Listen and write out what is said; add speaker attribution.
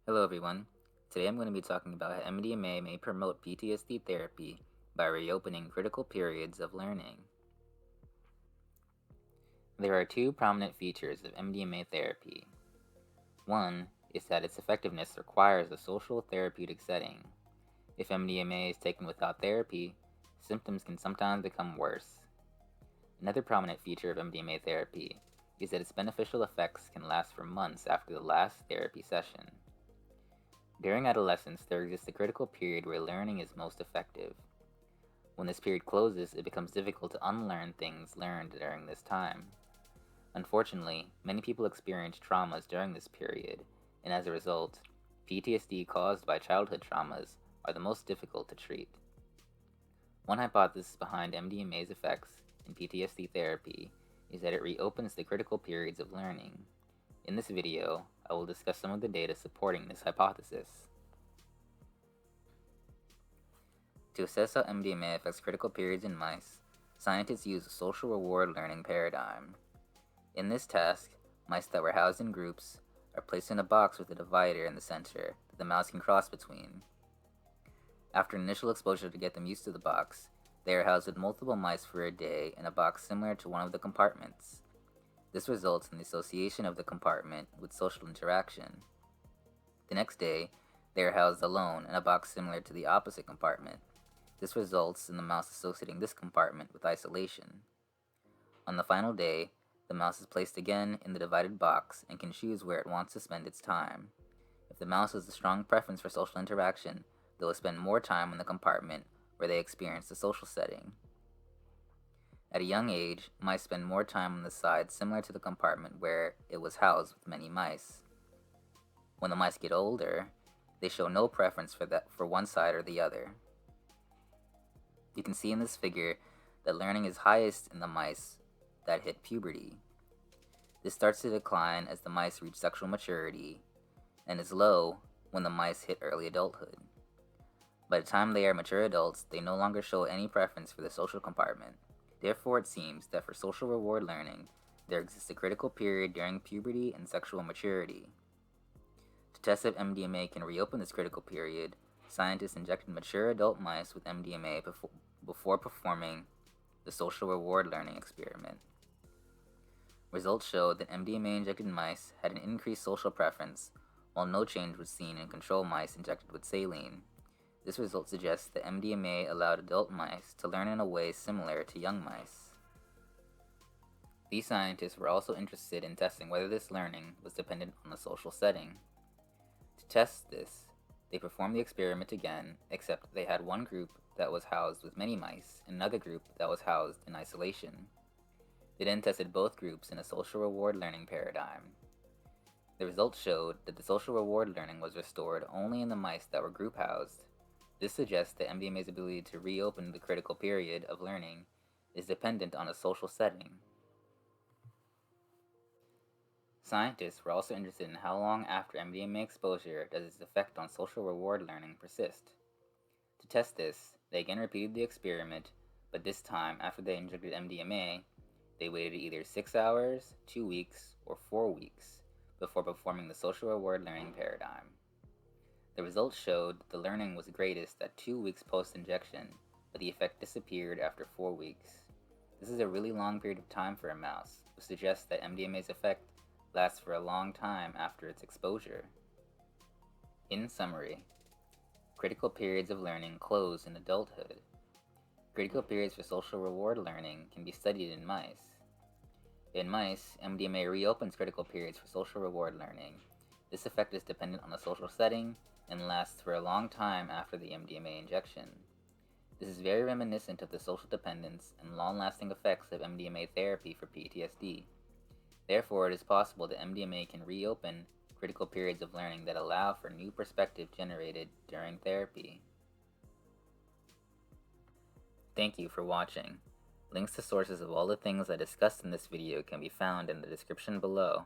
Speaker 1: Hello everyone. Today I'm going to be talking about how MDMA may promote PTSD therapy by reopening critical periods of learning. There are two prominent features of MDMA therapy. One is that its effectiveness requires a social therapeutic setting. If MDMA is taken without therapy, symptoms can sometimes become worse. Another prominent feature of MDMA therapy is that its beneficial effects can last for months after the last therapy session. During adolescence, there exists a critical period where learning is most effective. When this period closes, it becomes difficult to unlearn things learned during this time. Unfortunately, many people experience traumas during this period, and as a result, PTSD caused by childhood traumas are the most difficult to treat. One hypothesis behind MDMA's effects in PTSD therapy is that it reopens the critical periods of learning. In this video, I will discuss some of the data supporting this hypothesis. To assess how MDMA affects critical periods in mice, scientists use a social reward learning paradigm. In this task, mice that were housed in groups are placed in a box with a divider in the center that the mouse can cross between. After initial exposure to get them used to the box, they are housed with multiple mice for a day in a box similar to one of the compartments. This results in the association of the compartment with social interaction. The next day, they are housed alone in a box similar to the opposite compartment. This results in the mouse associating this compartment with isolation. On the final day, the mouse is placed again in the divided box and can choose where it wants to spend its time. If the mouse has a strong preference for social interaction, they will spend more time in the compartment where they experience the social setting. At a young age, mice spend more time on the side similar to the compartment where it was housed with many mice. When the mice get older, they show no preference for one side or the other. You can see in this figure that learning is highest in the mice that hit puberty. This starts to decline as the mice reach sexual maturity, and is low when the mice hit early adulthood. By the time they are mature adults, they no longer show any preference for the social compartment. Therefore, it seems that for social reward learning, there exists a critical period during puberty and sexual maturity. To test if MDMA can reopen this critical period, scientists injected mature adult mice with MDMA before performing the social reward learning experiment. Results showed that MDMA-injected mice had an increased social preference, while no change was seen in control mice injected with saline. This result suggests that MDMA allowed adult mice to learn in a way similar to young mice. These scientists were also interested in testing whether this learning was dependent on the social setting. To test this, they performed the experiment again, except they had one group that was housed with many mice and another group that was housed in isolation. They then tested both groups in a social reward learning paradigm. The results showed that the social reward learning was restored only in the mice that were group housed. This suggests that MDMA's ability to reopen the critical period of learning is dependent on a social setting. Scientists were also interested in how long after MDMA exposure does its effect on social reward learning persist. To test this, they again repeated the experiment, but this time, after they injected MDMA, they waited either 6 hours, 2 weeks, or 4 weeks before performing the social reward learning paradigm. The results showed that the learning was greatest at 2 weeks post-injection, but the effect disappeared after 4 weeks. This is a really long period of time for a mouse, which suggests that MDMA's effect lasts for a long time after its exposure. In summary, critical periods of learning close in adulthood. Critical periods for social reward learning can be studied in mice. In mice, MDMA reopens critical periods for social reward learning. This effect is dependent on the social setting and lasts for a long time after the MDMA injection. This is very reminiscent of the social dependence and long-lasting effects of MDMA therapy for PTSD. Therefore, it is possible that MDMA can reopen critical periods of learning that allow for new perspective generated during therapy. Thank you for watching. Links to sources of all the things I discussed in this video can be found in the description below.